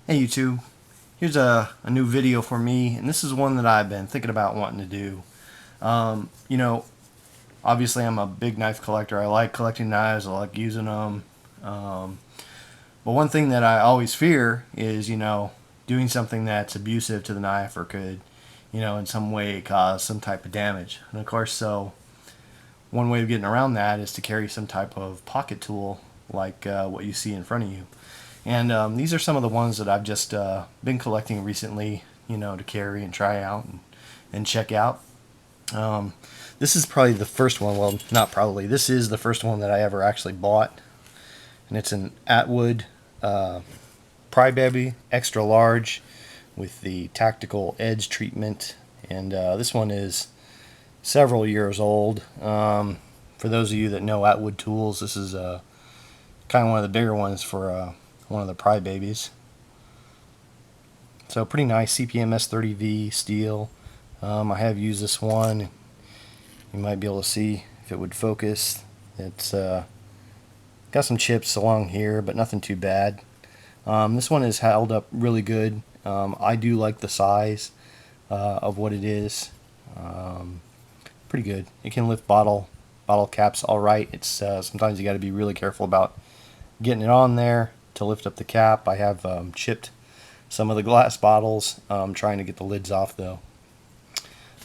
Hey YouTube, here's a new video for me, and this is one that I've been thinking about wanting to do. You know, obviously I'm a big knife collector. I like collecting knives, I like using them. Um, but one thing that I always fear is, doing something that's abusive to the knife or could, in some way cause some type of damage. And of course, so one way of getting around that is to carry some type of pocket tool like what you see in front of you. And these are some of the ones that I've just been collecting recently, to carry and try out and check out. Um, this is probably the first one. Well, not probably. This is the first one that I ever actually bought, and it's an Atwood Pry Baby Extra Large with the tactical edge treatment. And this one is several years old. For those of you that know Atwood tools, this is kind of one of the bigger ones for one of the Pry Babies. So pretty nice CPM S30V steel. I have used this one. You might be able to see if it would focus. It's got some chips along here, but nothing too bad. This one is held up really good. I do like the size of what it is. Pretty good. It can lift bottle caps all right. It's sometimes you got to be really careful about getting it on there to lift up the cap. I have chipped some of the glass bottles, trying to get the lids off though.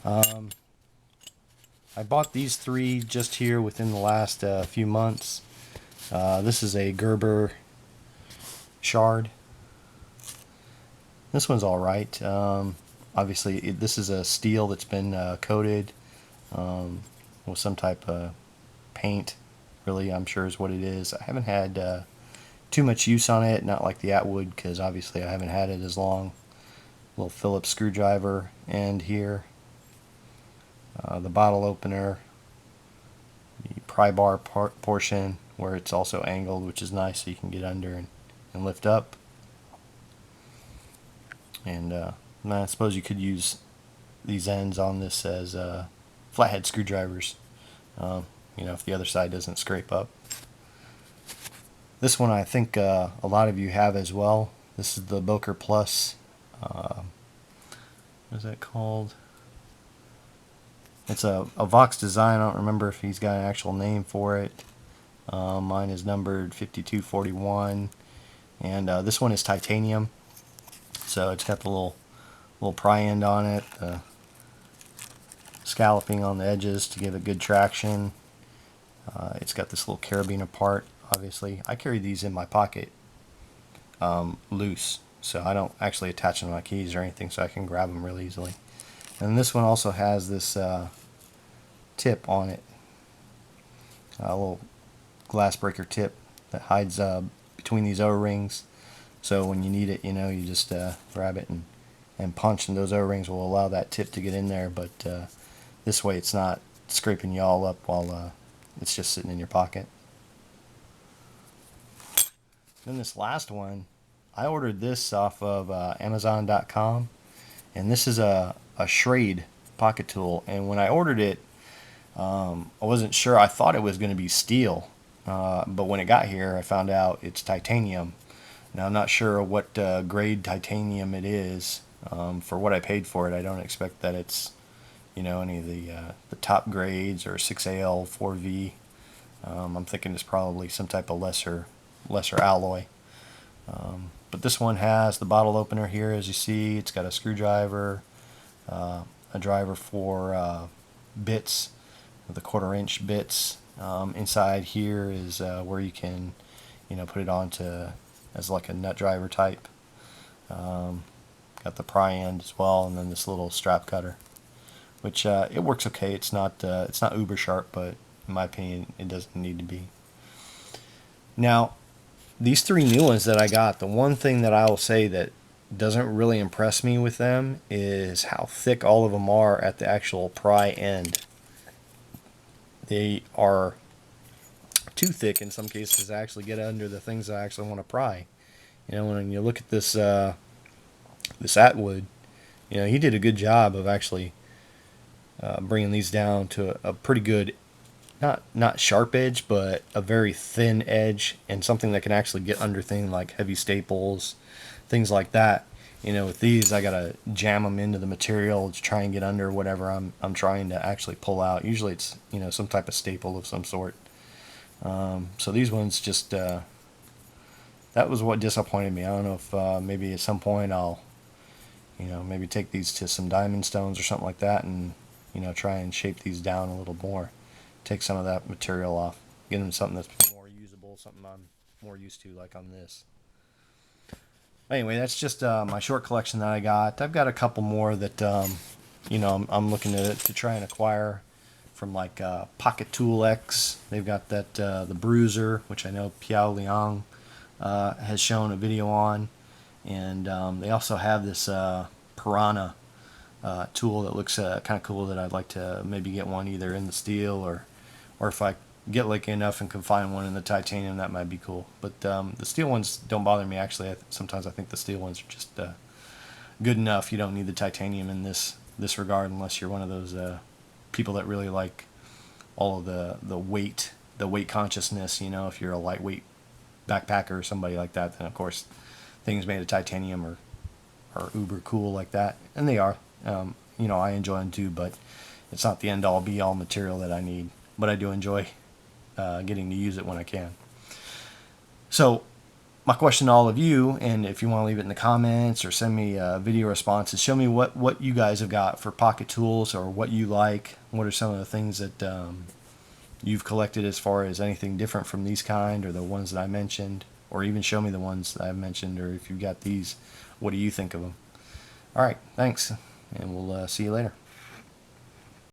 I bought these three just here within the last few months. This is a Gerber shard. This one's alright. Obviously this is a steel that's been coated with some type of paint, really, I'm sure is what it is. I haven't had too much use on it, not like the Atwood, because obviously I haven't had it as long. Little Phillips screwdriver end here, the bottle opener, the pry bar portion where it's also angled, which is nice, so you can get under and lift up. And I suppose you could use these ends on this as flathead screwdrivers, if the other side doesn't scrape up. This one I think a lot of you have as well. This is the Boker Plus. What is that called? It's a Vox design. I don't remember if he's got an actual name for it. Mine is numbered 5241, and this one is titanium. So it's got the little pry end on it, scalloping on the edges to give it good traction. It's got this little carabiner part. Obviously, I carry these in my pocket loose, so I don't actually attach them to my keys or anything, so I can grab them really easily. And this one also has this tip on it, a little glass breaker tip that hides between these O-rings. So when you need it, you just grab it and punch, and those O-rings will allow that tip to get in there. But this way, it's not scraping you all up while it's just sitting in your pocket. Then this last one, I ordered this off of Amazon.com, and this is a Schrade pocket tool. And when I ordered it, I wasn't sure. I thought it was going to be steel, but when it got here, I found out it's titanium. Now I'm not sure what grade titanium it is. For what I paid for it, I don't expect that it's any of the top grades or 6AL 4V. I'm thinking it's probably some type of lesser alloy. But this one has the bottle opener here, as you see. It's got a screwdriver, a driver for bits, the 1/4-inch bits. Inside here is where you can put it onto as like a nut driver type. Got the pry end as well, and then this little strap cutter, which it works okay. It's not uber sharp, but in my opinion it doesn't need to be. Now these three new ones that I got, the one thing that I will say that doesn't really impress me with them is how thick all of them are at the actual pry end. They are too thick in some cases to actually get under the things I actually want to pry. When you look at this this Atwood, he did a good job of actually bringing these down to a pretty good not sharp edge, but a very thin edge, and something that can actually get under things like heavy staples, things like that. You know, with these, I gotta jam them into the material to try and get under whatever I'm trying to actually pull out. Usually, it's, you know, some type of staple of some sort. So these ones just that was what disappointed me. I don't know if maybe at some point I'll, you know, maybe take these to some diamond stones or something like that, and, you know, try and shape these down a little more, take some of that material off, get them something that's more usable, something I'm more used to, like on this. Anyway, that's just my short collection that I got. I've got a couple more that you know, I'm looking to try and acquire from, like Pocket Tool X. They've got that the Bruiser, which I know Piao Liang has shown a video on, and they also have this Piranha tool that looks kind of cool, that I'd like to maybe get one either in the steel, or if I get lucky enough and can find one in the titanium, that might be cool. But the steel ones don't bother me, actually. Sometimes I think the steel ones are just good enough. You don't need the titanium in this regard, unless you're one of those people that really like all of the weight consciousness. You know, if you're a lightweight backpacker or somebody like that, then of course things made of titanium are uber cool like that, and they are. You know, I enjoy them too, but it's not the end all be all material that I need. But I do enjoy getting to use it when I can. So my question to all of you, and if you want to leave it in the comments or send me video responses, show me what you guys have got for pocket tools, or what you like. What are some of the things that you've collected as far as anything different from these kind, or the ones that I mentioned, or even show me the ones that I've mentioned, or if you've got these, what do you think of them? All right, thanks, and we'll see you later.